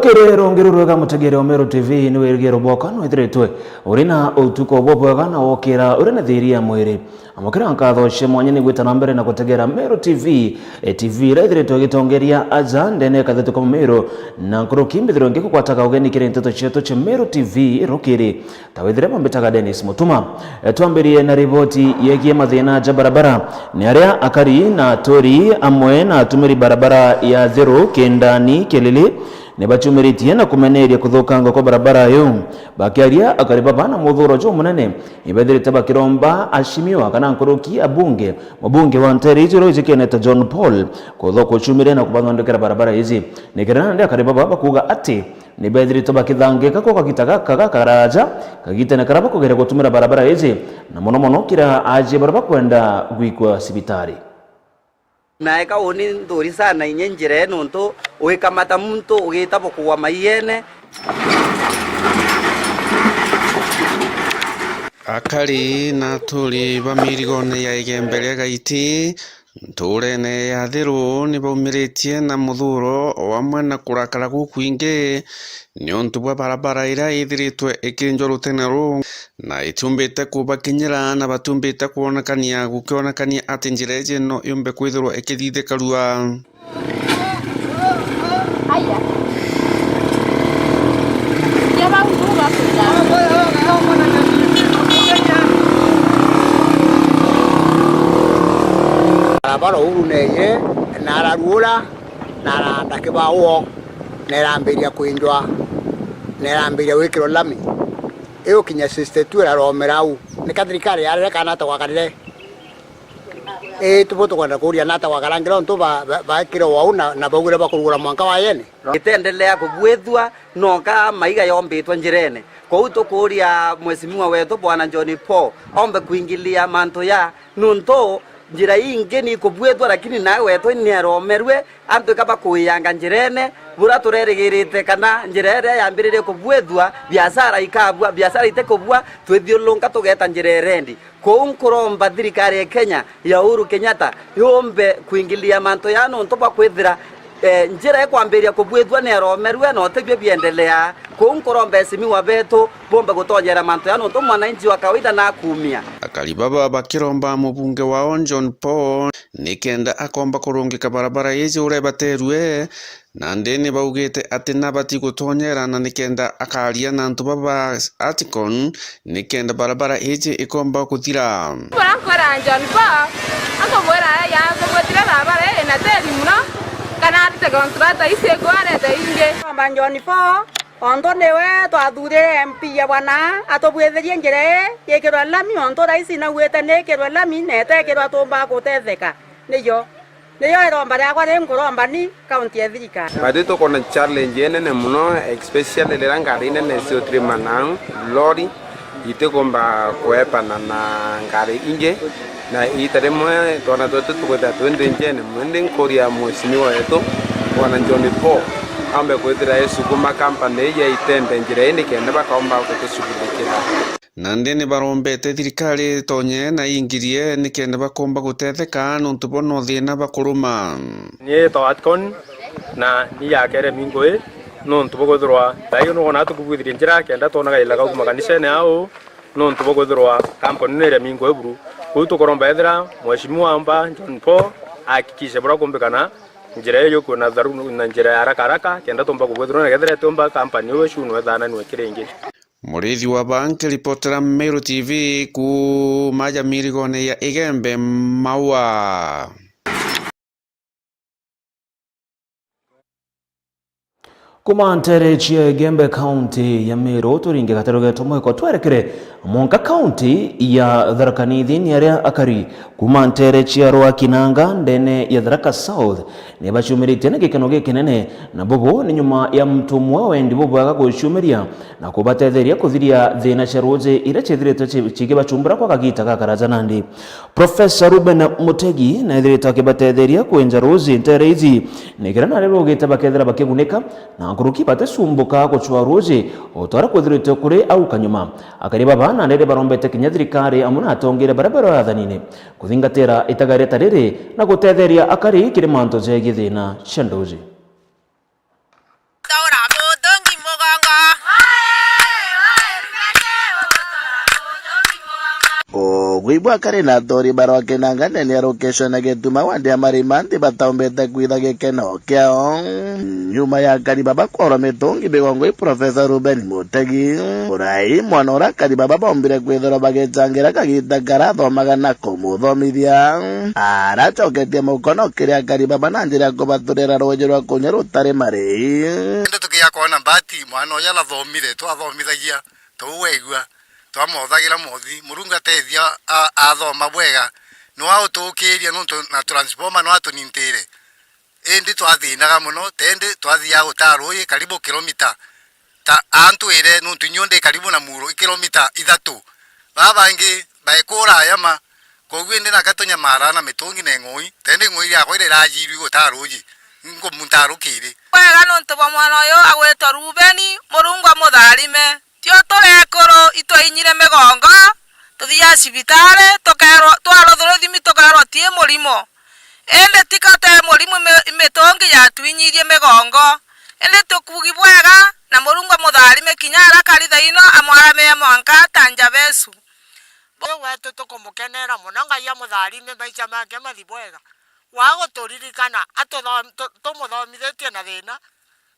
Rokere rongirurwega mutegere Omero TV ni werigero boka no ithiritwe urina utuko bobwega na wokira urina thiria mwiri amukira nkatho shemwanye ni gwitana mbere na kutegera Omero TV TV ithiritwe gitongeria aja ndene kathetu kwa Omero na nkurukimbithiro ngikukwataga ugeni kire nteto chetu cha Omero TV rokere tawithire mbetaga Dennis Mutuma twambirie na ripoti yegie mathina ja barabara ni aria akari na tori amwe na atumiri barabara ya Thero Kendani Kelele ne bachumiritie na kumeneria kuthukanga kwa barabara yo bakiaria akariba bana muthuro jo munene ibethirite bakiromba ashimiwa kana nkuruki abunge mubunge wa Nterito Ikeneta John Paul kuthoko chumire na kubathondekera barabara hizi nikirana ndi akariba baba kuga ati ni bethirite bakithangika ko kakitaga karaja kagitene karaba kugera gutumira barabara hizi na mono kira aje baraba kwenda gwikwa sibitari na eka oni ndori sana inyenjire nonto uikamata muntu ugitabo kuwa maiyene akari na tuli bamirigone ya igembele gaiti nturene ya Thero ni baumiritie na muthuro wamwe na kurakara gukwingi niontu bwa barabara ira ithiritwe ikinjwa rutenero na itumbite kubakinyira na batumbite kuonekania gukionekania ati njira ije no yumbe kwithirwa ikithithikarua aya yaba nguga barabara uru neye nararura narandakibawo nerambiria kwindwa nerambiria wikiro lami iyo kinya sistetu raromerau ni kathirikari yarere kana ta wakarire tupoto kwenda kuria nata wakarangira nto bakiro wau na bagure bakurugura mwanka wa yene itendelea kubwethwa noka maiga yombitwa njirene kwa utokuria mheshimiwa wetu bwana John Paul ombe kuingilia manto ya nunto njira inge ni kubwethwa lakini nawe wetu ni aromerwe antu kaba kuyanga njirene bura tureregirite kana njira ria yambirire kubwethwa biashara ikabwa biashara itekobwa twethiolonga tugeta njira rendi ko nkuromba thirikari ya Kenya ya Uhuru Kenyatta yombe kuingilia manto ya nonto ba kwethira njira ekwambiria kubwethwa ni aromerwe no tebye biendelea ko nkuromba esimiwa betu bomba gutonyera manto ya nonto mwananchi wa kawaida na kumia akari baba bakiromba mubunge wa John Paul nikenda akomba kurungika barabara yezi urebaterwe na ndene baugete ati nabati gutonyera na nikenda akaria na ntu baba Aticon nikenda barabara yezi ikomba kuthira barakora John Paul akobora ya kubotira barabara na teri muno kana ate kontrata isegware ta inge John Paul ondo newe twathure MP ya bwana atobwetherie njire yekirwa lami ondo raisi na gwete nekirwa lami netekirwa tumba gutetheka niyo iromba yakwa nguromba ni county ya Thika badito kona challenge nene muno especially le ngari nene sio trimanang lori ite komba kuepana na ngari inje na itaremo tona toto tukweta twende njene mwende korea mheshimiwa wetu bwana John Paul ambe kwethira Yesu kuma kampani ya itende njira indi kenda bakaomba kutushughulikia nandene barombete thirikari tonye na ingirie nikenda bakomba gutetheka nontu bono thina bakuruma ni to Aticon na ni yakere mingwe nontu bogothirwa tayo no na tukubwithire njira kenda tonaga ilaga kuma kanisa ne ao nontu bogothirwa kampani ne mingwe buru kuto koromba ethira mheshimiwa amba John Paul akikishe bora kumbekana njira yo kuna dharu na njira haraka kenda tomba kubwethira ngethira tomba kampani yo shunu ethana ni wekirengi Murithi wa banki ripotera Omero TV ku maja mirigone ya igembe maua kuma Ntere chia Gembe County ya Meru turinge kataroge tomoe kwa twerekere monka county ya Tharaka Nithi ni aria akari kuma Ntere chia Rwa Kinanga ndene ya Tharaka South ni bachumirite na gikano gikinene na bobo ni nyuma ya mtumwa wendi bobo agaguchumiria na kubatetheria kuthiria thina cheroje ire chethirite chike bachumbura kwa kagita kakaraja nandi Professor Ruben Mutegi na ithirite kibatetheria kwenja rozi Ntere izi nikirana rero gita bakethera bakigunika na kuruki bate sumbuka kuchwa roje otara kwethirite kure au kanyuma akariba bana ndere barombete kinyathirikari amuna atongire barabara ya thanine kuthingatira itagareta riri na gutetheria akari kiri manto je githina shandoje Ogwibwa kare na tori baro kenanga nene location na getuma wande amarimanti bataombeta kwitha gekeno kyao nyuma ya Karibaba kworo metongi begongo Professor Ruben Mutegi urai mwana ora Karibaba bombire kwithora bagechangira kagita karathomaga na kumuthomithia arachoketie mukono kiria Karibaba na njira kubaturira rũũnjũ rwa kunya rutari mari ndo tukia kona mbati mwana oya lathomire twathomithagia tuweigua twamothagira mothi murunga tethia athoma bwega no autokiria no na transformer no atunintire endi twathinaga muno tende twathia gutaruye karibu kilomita ta antwire no tunyonde karibu na muro kilomita 3 baba ingi baikora yama kogwende na katonya mara na mitungi na ngoi tende ngoi ya kwire rajiri gutaruye ngo muntarukire wega no ntuba mwana yo agwetwa Rubeni murungwa mutharime tio turekoro itwinyire migongo tuthia cibitare tukerwo twarotho thimi tukerwo tie murimo ende tikate murimo mitongi ya twinyirie migongo ende tukugi bwega na murungwa mutharime kinyara karitha ino amwarame ya mwanka tanja besu wetu tukumukenera muno ngai ya mutharime maica make mathi bwega wago turirikana tumuthomithitie na thina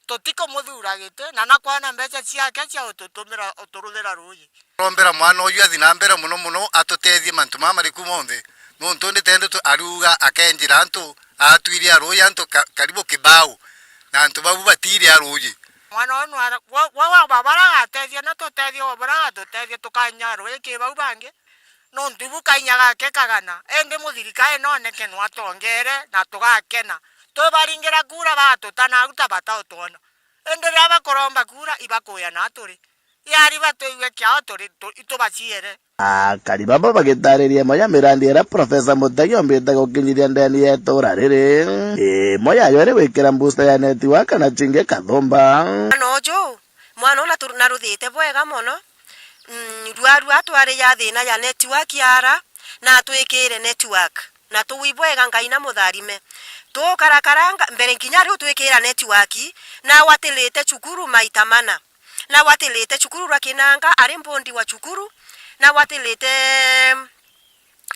tutiko muthura gite na nakwana mbeca ciake cia ututumira uturuthira ruyi rombera mwana uyu athi na mbere muno atutethie mantu mamariku monthe no ntonde tende aruga akenjira antu atwiri aruyi antu karibu kibao na antu babu batiri aruyi mwana onu wa babara atethie na tutethie babara tutethie tukanya ruyi kibao bange no ntubu kainyaga kekagana ende muthirikae noneke no atongere na tugakena tubaringira kura batutana uta batotona enderea bakoromba kura ibakoya na turi yari batoiwe kyao turi itubaciere Karibaba bagitariria moya mirandi era Professor Mutegi ombeta gukinyithia ndeni yetura riri moya yore wikira booster ya network na chinge kathomba nojo mwana ona naruthite bwega muno rwaru atware ya thina ya network yara na twikire network na tuwibwega ngai na mutharime tukarakaranga mbere nginya riu twikira network na watilite chukuru maita mana na watilite chukuru rakinanga ari mbondi wa chukuru na watilite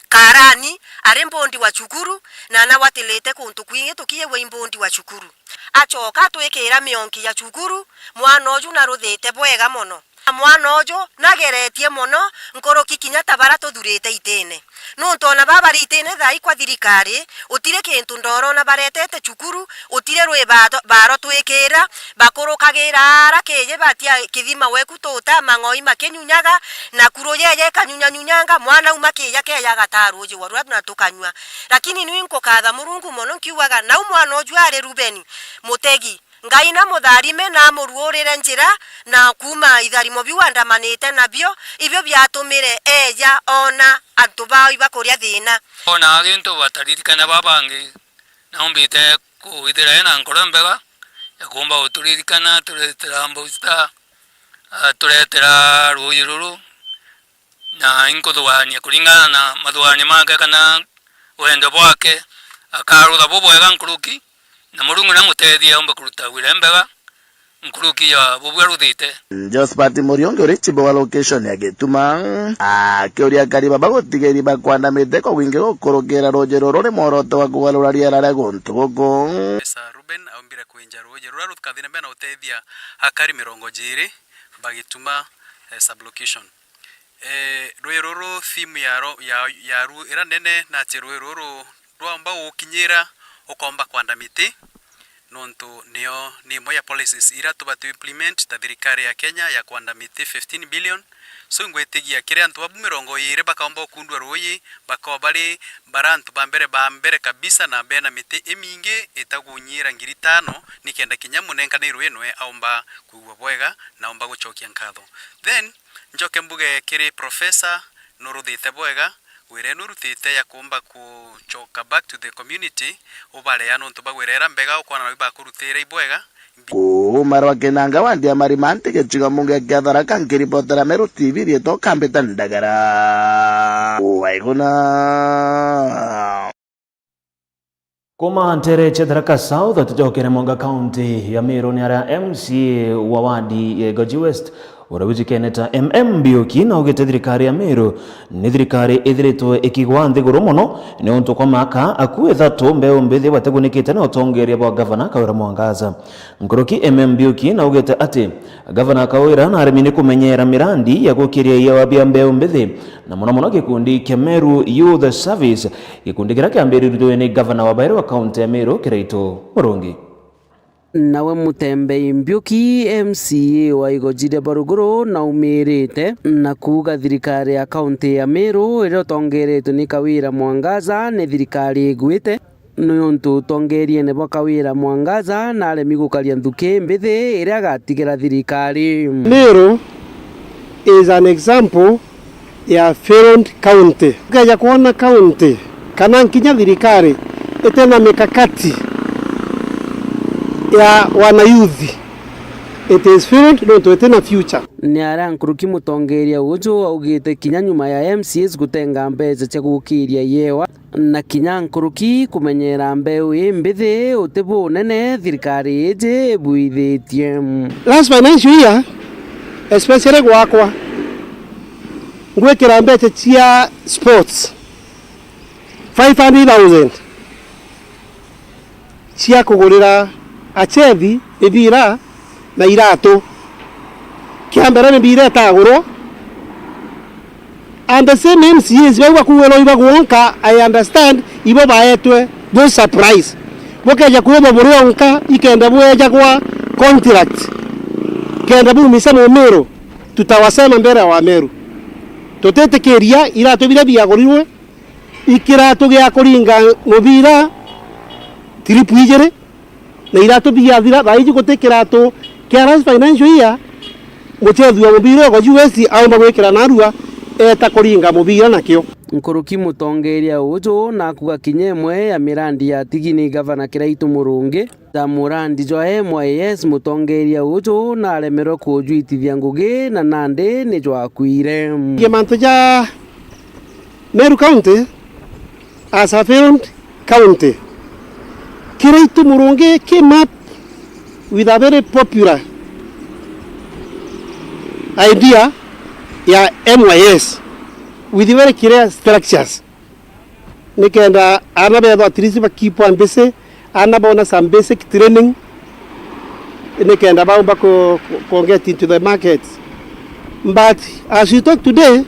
karani ari mbondi wa chukuru na watilite kuntu kwingi tukie we mbondi wa chukuru achoka twikira mionki ya chukuru mwana oju na ruthite bwega muno mwana ojo nageretie muno nkoroki kinya tabara tuthurite itene no ntona baba ritene thai kwa thirikari utire kintu ndoro na baretete chukuru utire rwe baro twikira bakurukagira ara keje batia kithima weku tuta mang'oi makenyunyaga na kuro yeye kanyunyanyunyanga mwana umakiya keya gataru je warwa na tukanywa lakini ni nkokatha murungu muno nkiuaga na mwana ojo ari Rubeni Mutegi ngai na mutharime na muruurire njira na kuma itharimo biwandamanite nabio ibyo byatumire eja ona antu bao ibakoria thina ona gintu bataririkana babangi na umbite kuithira na nkorambega yakumba uturirikana turetera mbusta turetera ruyururu na inkothwania kuringana na mathwani make kana wendo bwake akarutha bubwega nkuruki na murungu na mutethia omba kuruta wira mbega nkuruki ya bubwe ruthite Josephat Muriongi uri chibo wa location ya Gituma akiuria Karibaba gutigeri bakwandamite ko wingi gukurukira rujero ruri moroto wa kugalura riera ria guntu guku Ruben aumbira kuinja rujero rukathina bena utethia hakari 20 bagituma sublocation rujero theme ya ru ira nene na rujero rwamba ukinyira ukomba kwandamite nonto nio ni moya policies ira tubatu implement ta thirikari ya Kenya ya kwandamite 15 billion so ngwetigia kire antu babu 20 bakaomba kundwa ruyi bakobali barantu bambere kabisa na bena mite eminge etagunyira ngiri 5 nikenda kinyamu nenka ni ruyenwe aomba kuwa bwega na omba guchokia nkatho then njoke mbuge kire professor nuruthite bwega wire nurutite ya kumba kuchoka back to the community ubale ya nonto bagwerera mbega ukwana na bakurutira ibwega marwa kenanga wandia marimanti kechiga munge kiathara kankiripotera Meru TV rieto kambeta ndagara waiguna Kuma ntere Tharaka South atujokere Monga County ya Meru ni ara MCA wa wadi Goji West urabuji keneta Mbiuki na ugete thirikari ya Meru ni thirikari ithiritwe ikigwa nthiguru muno ni untu kwa maka akue thatu mbeu mbithi bategunikite na utongeria bwa gavana Kawira Mwangaza. Nkuruki Mbiuki na ugete ati gavana Kawira na arimi ni kumenyera mirandi ya gukiria ya wabia mbeu mbithi na muno gikundi kia Meru Youth Service gikundi kiria kiambiriirwe ni gavana wa Bairo wa kaunti ya Meru Kiraito Murungi. Nawe Mutembei Mbiuki MCA wa Igojire Baruguru na umirite na kuga thirikari ya kaunti ya Meru iro tongeretwe ni Kawira Mwangaza ni thirikari igwite nuntu tongerie nebo Kawira Mwangaza na aremi gukaria nthuki mbithi iria gatigira thirikari. Meru is an example ya failed county. Kaja kuona county kana nkinya thirikari itena mikakati ya wana youth, it is failed no to itena future. Ni ara nkuruki mutongeria ujo augite kinya nyuma ya MCS gutenga mbeca cia gukiria yewa na kinya nkuruki kumenyera mbeu imbithi utibu nene thirikari ije buithitie. Last financial year especially gwakwa ngwekera mbeca cia sports 500,000 cia kugurira achethi ibira na iratu kiambere mibira etagurwo and the same MCs bagwa kuwelo ibagwonka. I understand ibo baetwe no surprise bokeja kuwebo burionka ikenda bweja kwa contract kenda bumisa mu Meru tutawasema mbere wa Meru tutetekeria iratu bira biagorirwe ikiratu gya kuringa mubira tripu ijere na iratu biathira baiji gutekiratu kia financial year muchethi wa mubira go USD au magwekira narua eta kuringa mubira nakio. Nkuruki mutongeria ujo na kuga kinyemwe ya mirandi ya tigini gavana Kiraito Murungi ta murandi jo MYS mutongeria ujo na alemero kujuitithia ngugi na nande ni jo akwire gemanto ja Meru County as a failed county. Kiraito Murungi came up with a very popular idea ya MYS with very clear structures. Nikenda anabeba at least bakipo ambese anabona some basic training. Nikenda baumba ko get into the market. But as we talk today,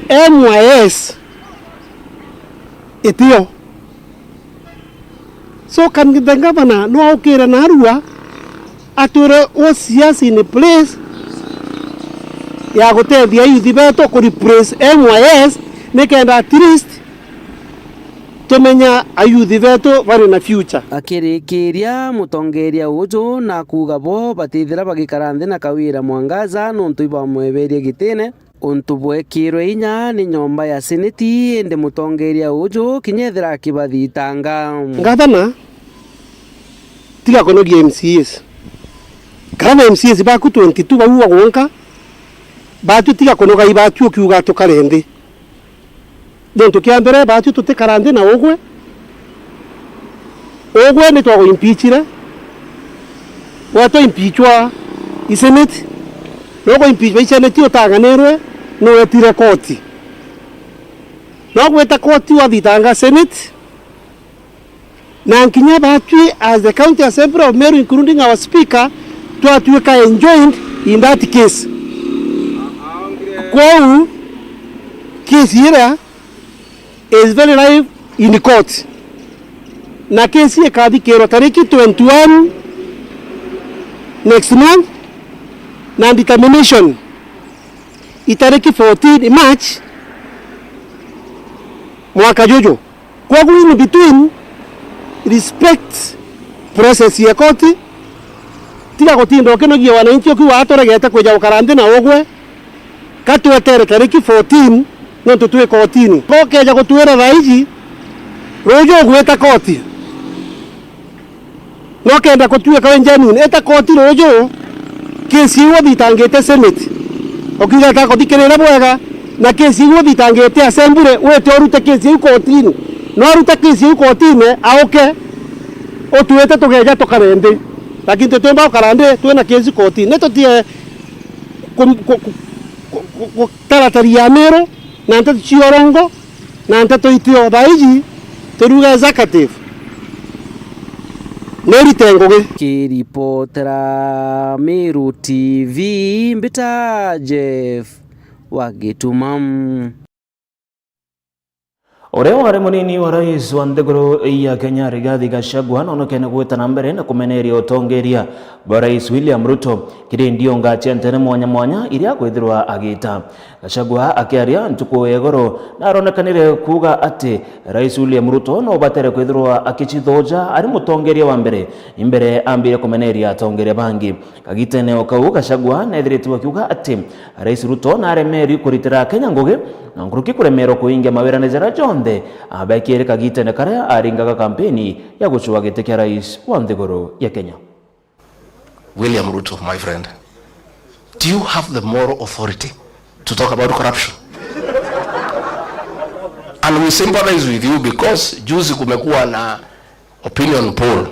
MYS itio. So can the governor no okera narua ature osias in a place ya gutethia youth beto ku replace MYS nikenda at least tumenya ayuthi beto bari na future. Akirikiria mutongeria ujo na kuga bo batithira bagikara nthi na Kawira Mwangaza nuntu ibamweberie gitine untu bwekirwe inya ni nyomba ya seneti ende mutongeria ujo kinyethira kibathitanga gavana tiga konogia MCS kana MCS ba ku 22 bawa gwonka batu tiga konoga ibatu ukiuga tukarende donto kiambere batu tutekarande na ogwe ni twago impeachira wato impeachwa iseneti logo impeachwa iseneti otaganirwe no etire koti no gweta koti wathitanga seneti na nkinya batu as the county assembly of Meru including our speaker twatuika enjoined in that case. Kwa case here is very live in the court. Na case here kadi kero tariki 21 next month na determination itariki 14 March mwaka jojo. Kwa in between respect process ya court tiga gotindo kenogia wananchi okiwa atoregete kweja ukarande na ogwe katuetere tariki 14 no tutue kotini kokeja gutuera raiji rojo gweta koti no kenda kutue ka Benjamin eta koti rojo kesi wo bitangete senate okiga ta kotikerera bwega na kesi wo bitangete assembly wete orute kesi kotini no aruta kesi kotini aoke otuete tugeja tokarende lakini tutemba ukarande tuena kesi kotini neto tie taratari ya Meru na nteto Chiorongo na nteto itio thaiji turuga executive neritengoge kiripotera Meru TV mbita Jeff Wagitumam. Ore wari munini wa rais wa ndegoro ya Kenya Rigathi Gachagua nonekene gwetana mbere na kumeneria utongeria bwa rais William Ruto kiri ndio ngache ntene mwanya iria gwithirwa agita. Gachagua akiaria ntuku egoro na aronekanire kuga ati rais William Ruto no batere kwithirwa akichithoja ari mutongeria wa mbere ambire kumeneria atongeria bangi. Kagitene okau Gachagua nethiritu kuga ati rais Ruto na aremeri kuritira Kenya ngugi na nguruki kuremero kuingia mawira nejera jonde abekire Kagitene karea aringaga kampeni ya guchua gite kia rais wa ndegoro ya Kenya. William Ruto, my friend, do you have the moral authority to talk about corruption? And we sympathize with you because juzi kumekuwa na opinion poll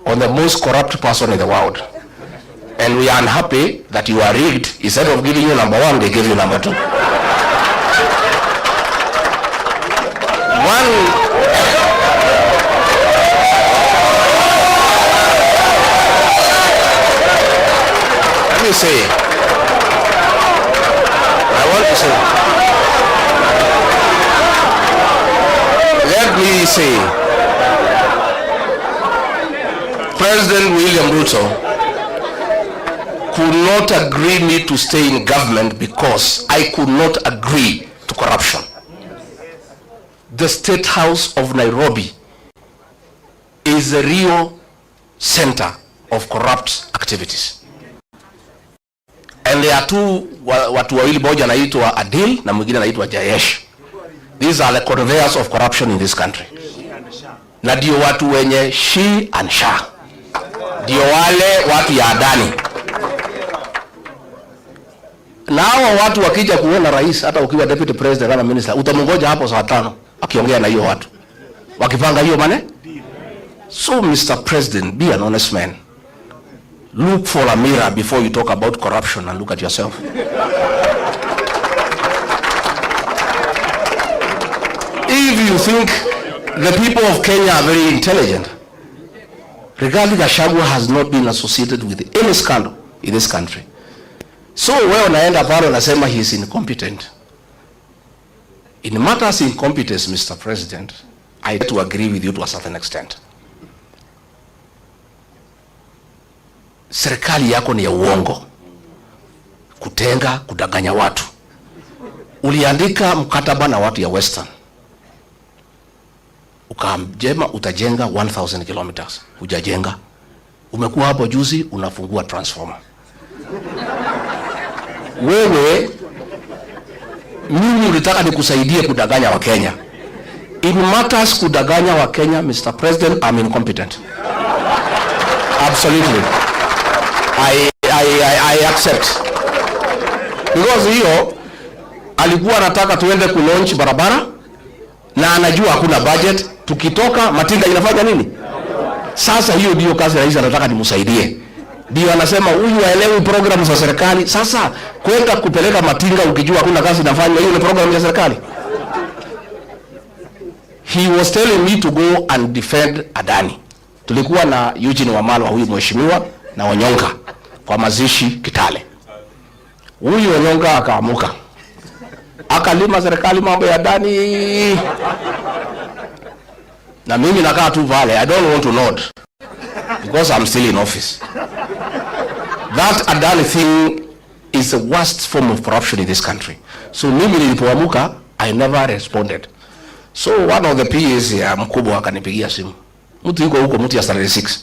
on the most corrupt person in the world. And we are unhappy that you are rigged. Instead of giving you number 1, they give you number 2. Let me say, President William Ruto could not agree me to stay in government because I could not agree to corruption. The State House of Nairobi is the real center of corrupt activities. And there are watu wawili, moja anaitwa Adil na mwingine anaitwa Jayesh. These are the conveyors of corruption in this country. Na ndio watu wenye she and sha. Ndio wale watu ya Adani. Na hao watu wakija kuona rais, hata ukiwa deputy president kama minister, utamungoja hapo saa 5 akiongea na hiyo watu. Wakipanga hiyo mane? So Mr. President, be an honest man. Look for a mirror before you talk about corruption and look at yourself. If you think the people of Kenya are very intelligent, Rigathi Gachagua has not been associated with any scandal in this country. So wewe unaenda pale unasema he is incompetent. In matters of incompetence, Mr. President, I have to agree with you to a certain extent. Serikali yako ni ya uongo, kutenga, kudanganya watu. Uliandika mkataba na watu ya Western, ukamjema utajenga 1000 kilometers, hujajenga. Umekuwa hapo juzi unafungua transformer. Wewe mimi ulitaka nikusaidie kudanganya wa Kenya. In matters kudanganya wa Kenya, Mr. President, I'm incompetent. Absolutely. I accept. Because hiyo alikuwa anataka tuende ku-launch barabara na anajua hakuna budget. Tukitoka matinga inafanya nini? Sasa hiyo ndio kazi rais anataka nimsaidie. Ndio anasema huyu aelewi program za serikali. Sasa kwenda kupeleka matinga ukijua hakuna kazi inafanya, hiyo ni program ya serikali. He was telling me to go and defend Adani. Tulikuwa na Eugene Wamalwa, huyu mheshimiwa, na Onyonga kwa mazishi Kitale. Huyu Onyonga akaamuka, akalima serikali mambo ya Adani, na mimi nakaa tu pale. I don't want to nod because I'm still in office. That Adani thing is the worst form of corruption in this country. So mimi nilipoamuka, I never responded. So one of the PAs ya mkubwa akanipigia simu. Mtu yuko huko, mtu ya salary 6.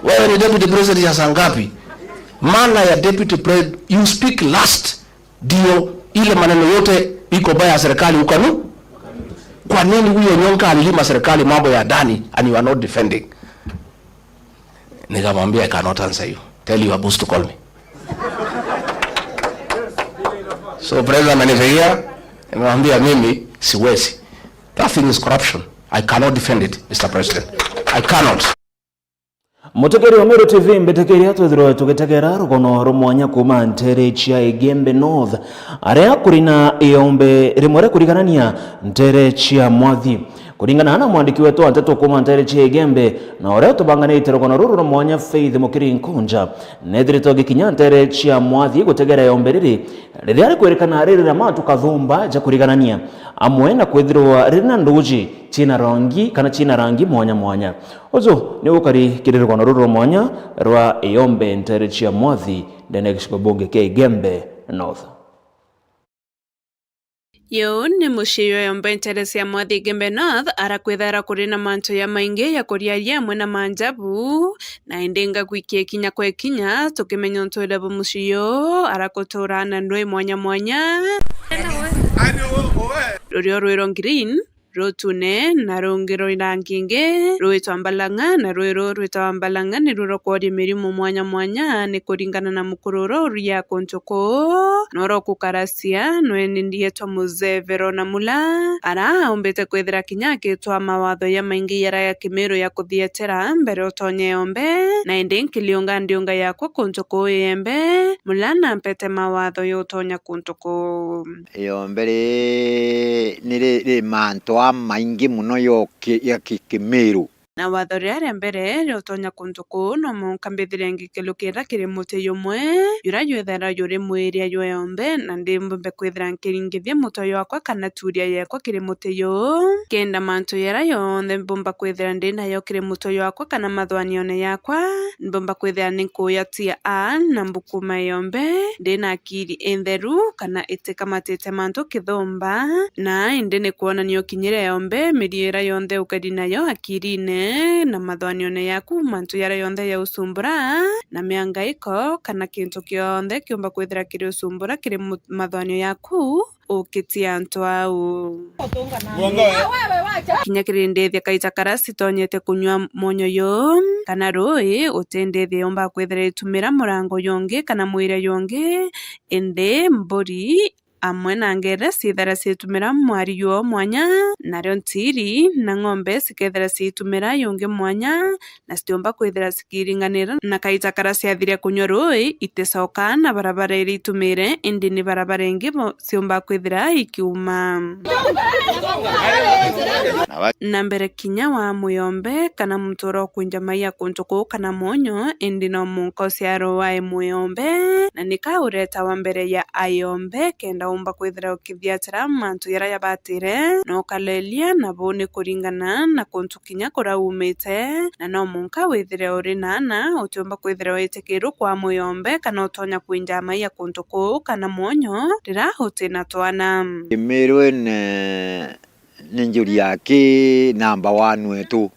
Wewe ni deputy president ya sangapi? Maana ya deputy president, you speak last. Dio ile maneno yote iko baya serikali ukanu. Kwa nini huyo Nyonga alilima serikali mambo ya Adani and you are not defending? Nikamwambia I cannot answer you. Tell your boss to call me. So president amenifikia, nimemwambia mimi siwezi. That thing is corruption. I cannot defend it, Mr. President. I cannot. Mutegeri wa Meru TV mbetekeri atwithirwa tugitegera rugono rumwanya kuma ntere chia Igembe North aria kurina iombe rimwe kuriganania ntere chia Mwathi. Kuringana na mwandiki wetu Anteto kuma ntere chia Igembe na uria tubanganite rugono ruru rumwanya Faith Mukiri Nkunja nethirito gikinya ntere chia Mwathi gutegera iombe riri riria rikwerekana riri na matu kathumba ja kuriganania amwe na kwithirwa rina nduji china rangi mwanya mwanya. Ozo ni ukari kirirwa ruru mwanya rwa iombe ntere chia Mwathi ndene gishiko bunge kia Igembe North. Yo ni mushiyo yombe ntere cia Mwathi Igembe North arakwithara kuri na manto ya maingi ya kuriaria amwe na manjabu na indenga gwikia kinya kwa ikinya tukimenya ntwele bu mushiyo arakotorana ndwe mwanya mwanya rurio rwiro green rotune na rongero iranginge rwitwa Mbalanga na rwiro rwitwa Mbalanga ni ruro kwori mirimu mwanya mwanya ni kuringana na mukururo ria kontoko noro kukarasia nweni ndiye twa Muzevero na Mula ara ombete kwethira kinyake twa mawatho ya maingi yara ya Kimeru ya kuthietera mbere utonye ombe na ende nkilionga ndionga yakwa kontoko yembe Mula na mpete mawatho yotonya kontoko yombe ni manto maingi muno ya Kimeru na watho ria mbere riotonya kuntuku no munkambithire ngikelo kira kiri muti yumwe yura yethera yuri mwiria yombe na ndimbe kwithira nkiringithie mutoyo wakwa kana turia yakwa kiri muti yo kenda mantu yara yonthe mbumba kwithira ndina yo kiri mutoyo wakwa kana mathwanione yakwa mbumba kwithira ninkuya tia na mbukuma yombe ndina akiri entheru kana itikamatite mantu kithumba na indene kuonanio kinyire yombe miriera yonthe ukadina yo akirine na mathwanione yaku mantu yara yonthe ya usumbura na miangaiko kana kintu kionthe kiumba kwithira kiri usumbura kiri mathwanio yaku ukitia ntwau kinya kiri ndethia kaita karasi tonyete kunywa monyo yo kana rui utendethia yomba kwithira itumira murango yonge kana mwire yonge ende mburi amwe na ngere cithara citumira mwari yo mwanya nario ntiri na ng'ombe cikethera citumira yungi mwanya na citiumba kwithira cikiringanira na kaita kara ciathiria kunywa rui iticoka na barabara iri itumire indi ni barabara ingi ciumba kwithira ikiuma na mbere kinya wa muyombe kana mutoro kwinja mai akuntuku kana monyo indi no munko ciaro wa muyombe na nikaureta wa mbere ya ayombe kenda umba kwithira ukithiatira mantu yara yabatire no kalelia na bone kuringana na kuntu kinya kura umite na no munka withire uri nana utumba kwithira witikiru kwa muyombe kana utonya kwinja mai akuntuku kana monyo rira hutina twana Kimeru ninjuri yake number 1 wetu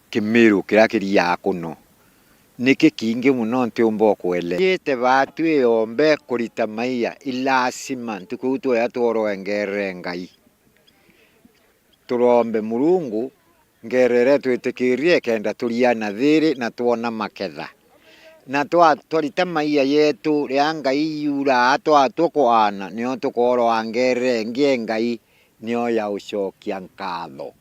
Kimeru kira kiri yakuno niki kingi muno ntiumba kwele yete batu yombe kurita maiya ilasima ntukuto ya toro engere ngai turombe Murungu ngerere twitikirie kenda turiana thiri na tuona maketha na twarita maiya yetu ria ngai yura twatukoana nio tukoro angere ngie ngai nio ya ucokia nkatho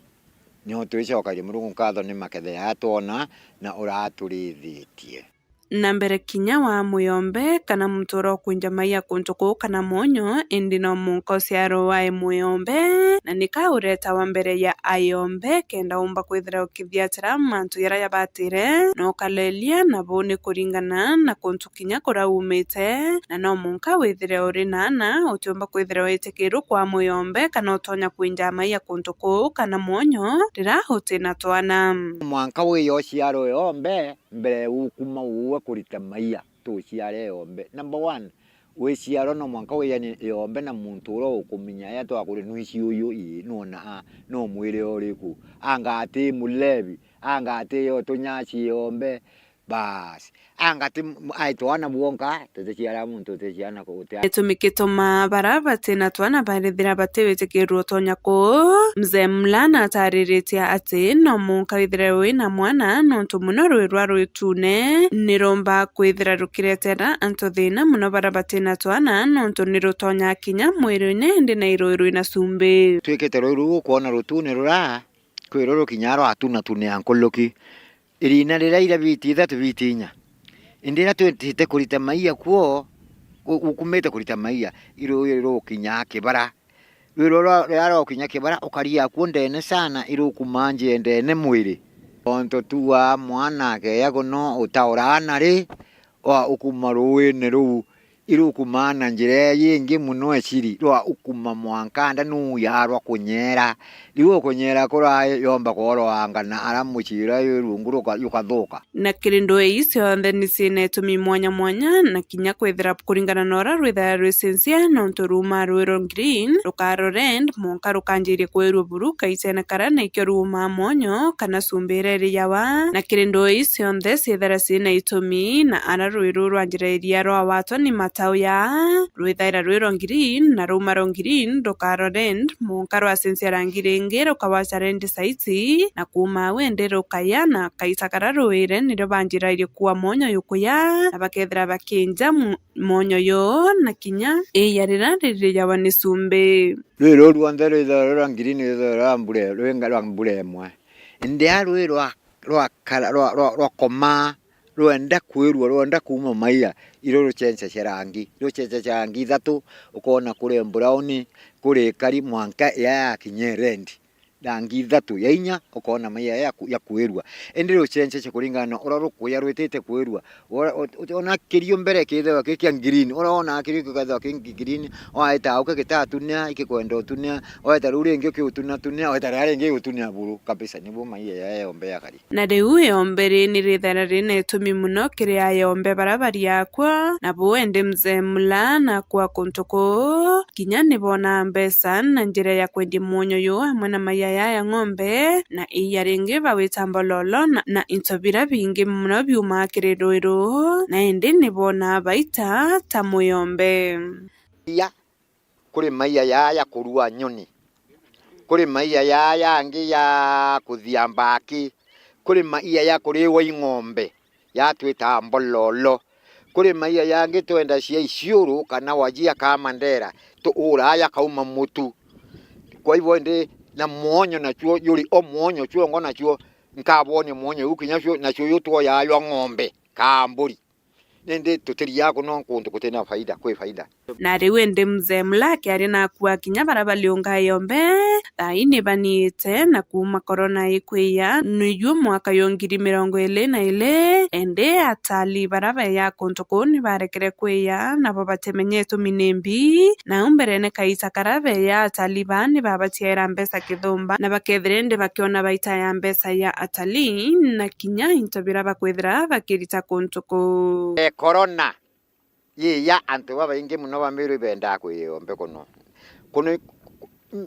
nio twicokagia Murungu nkatho ni maketha ya tuona na uraturithitie na mbere kinya wa muyombe kana mutoro kwinja mai akuntuku kana monyo indi no munko ciaro wa muyombe na nikaureta wa mbere ya ayombe kenda umba kwithira ukithiatira mantu yara yabatire no kalelia na bone kuringana na kuntu kinya kura umite na no munka withire uri nana utumba kwithira witikiru kwa muyombe kana utonya kwinja mai akuntuku kana monyo rira hutina twana mwanka wiyo ciaro yombe mbere ukuma uwe kurita maiya tuciare yombe number 1 we ciaro no mwanka we yombe na muntu ro ukuminya ya twakuri nuici uyu nona no mwire oriku anga ati mulevi anga ati yo tunyaci yombe bas anga ati aitwana buonka tuticiara muntu tuticiana kutia etumikituma baraba tena twana barithira batewete kirutonya ko mzee Mlana atariritia ati no munka withira wina mwana nontu muno rwirwa rwitune niromba kwithira rukiretera anto thina muno baraba tena twana nontu nirutonya kinya mwirine ndi na iroirwi na sumbe twikete ruru kuona rutune rura kwiroro kinyaro atuna tune ankoloki irina riraira biti 3 biti 4 indira twetite kurita maia kuo ukumete kurita maia iro kinya kibara rero kinya kibara ukaria kuo ndene sana iro kumanje ndene mwiri onto tua mwana ke yago no utaorana ri wa ukumaruwe neru iro kumana njire yingi muno eciri rwa ukuma mwankanda nu yarwa kunyera riwo kunyera kora yomba koro angana aramuchira yurunguru yukathuka na kirindo icio nthe ni cinetumi mwanya mwanya na kinya kwethera kuringana nora rwitha rwesensia no nturuma rwero green rukaro rend monka rukanjirie kwerwo buru kaisena kara na ikyo ruma monyo kana sumbere riyawa na kirindo icio nthe cithera cina itumi na ara rwiro rwanjireria rwa wato ni matau ya rwithaira rwero green na ruma ro green rukaro rend monka rwasensia rangire ngero kawacha rend saiti na kuma wende rukaya na kaisakara rwire niro banjiraire kuwa monyo yukuya na bakethera bakinja monyo yo na kinya yarira ririyawa ni sumbe rwiro rwandere rwa green rwa mbure rwenga rwa mbure mwe ndia rwiro rwa koma rwenda kwirwa rwenda kuma maia iro ruchense charangi ithatu ukona kure brown kure kari mwanka ya kinyerendi rangi ithatu ya inya ukona maia ya kwirwa ende ruchense kuringana urarukuya rwetete kwirwa ona kirio mbere kithe kikia green uraona kirio kithe kingi green oaita uke kitatu nya ikikwenda utunya oaita rurengi ukutuna tunya oaita rarengi utunya buru kabisa nibo maia ya yombe yakari na riu yombere ni rithara rine tumi muno kiria yombe barabari yakwa na buende mzemla na kwa kontoko kinya nibona mbesa na njira ya kwendi monyo yo hamwe na maia ya ng'ombe na iyaringi bawitambololo na intobira bingi muno byuma kirero na ende nibona baita tamuyombe ya kuri maia ya kurua nyoni kuri maia ya ngi ya kuthiambaki kuri maia ya kuriwa ing'ombe ya twita mbololo kuri maia ya ngi twenda cia iciuru kana wajia kama ndera tu uraya kauma mutu kwa hivyo ende na mwonyo na chuo yuri o mwonyo chuo ngona chuo nkabone mwonyo ukinya chuo na chuo yuto ya yo ng'ombe kamburi nende tutiri yako no kuntu kutena faida kwe faida na riwende mzemla kiari na kuwa kinya barabali unga yombe thaini banite na kuma corona ikweya nuyu mwaka yongiri 2021 ende atali baraba ya kontokoni barekere kweya na babatemenyeto minembi na umberene kaisa karabe ya atali bani babatiera mbesa kithumba na bakethrende bakiona baita ya mbesa ya atali na kinya intobira bakwethra bakirita kontoko corona ya antu baba ingi muno bamiru benda kwiyombe kuno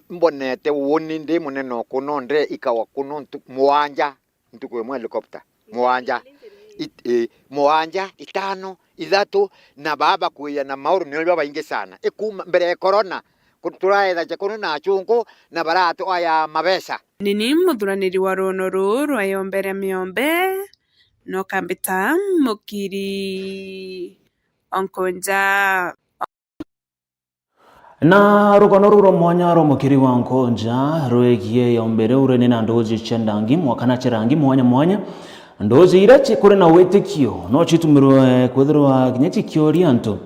mbonete woni ndi muneno kuno ndre ikawa kuno muanja ntukwe mu helicopter muanja 5 3 na baba kuya na mauru ni baba ingi sana ikuma mbere corona kuturaetha chakono na chungu na baratu aya mabesa nini muthuraniri wa rono rwa yombere miombe no kambita mukiri onkonja na rukono ruro mwanya ro mukiri wa nkonja rwegie yombere urene na ndoji chendangi mwakana cherangi mwanya ndoji irache kure na wetekio no chitumirwe kwethirwa kinyachi kiorianto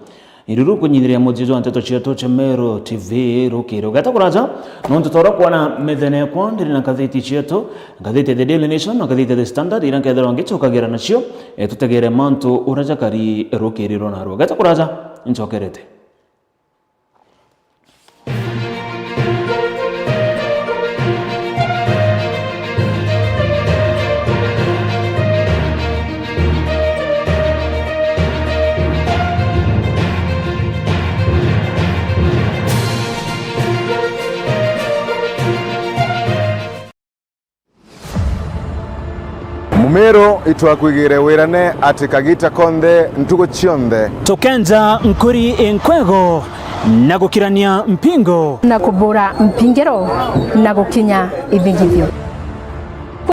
iruru kunyithiria mujizo anteto cheto cha Meru TV rukiro gata kuraja no ntutora kuona methene kwa ndiri na gatheti cheto gatheti The Daily Nation na gatheti The Standard iranka thero ngichokagira nacio tutegere mantu uraja kari rukiriro narwo gata kuraja nchokerete Mumero itwakwigire wirane ati kagita konthe ntugo cionthe tukenja nkuri enkwego na gukirania mpingo na kubura mpingiro na gukinya ithigithio.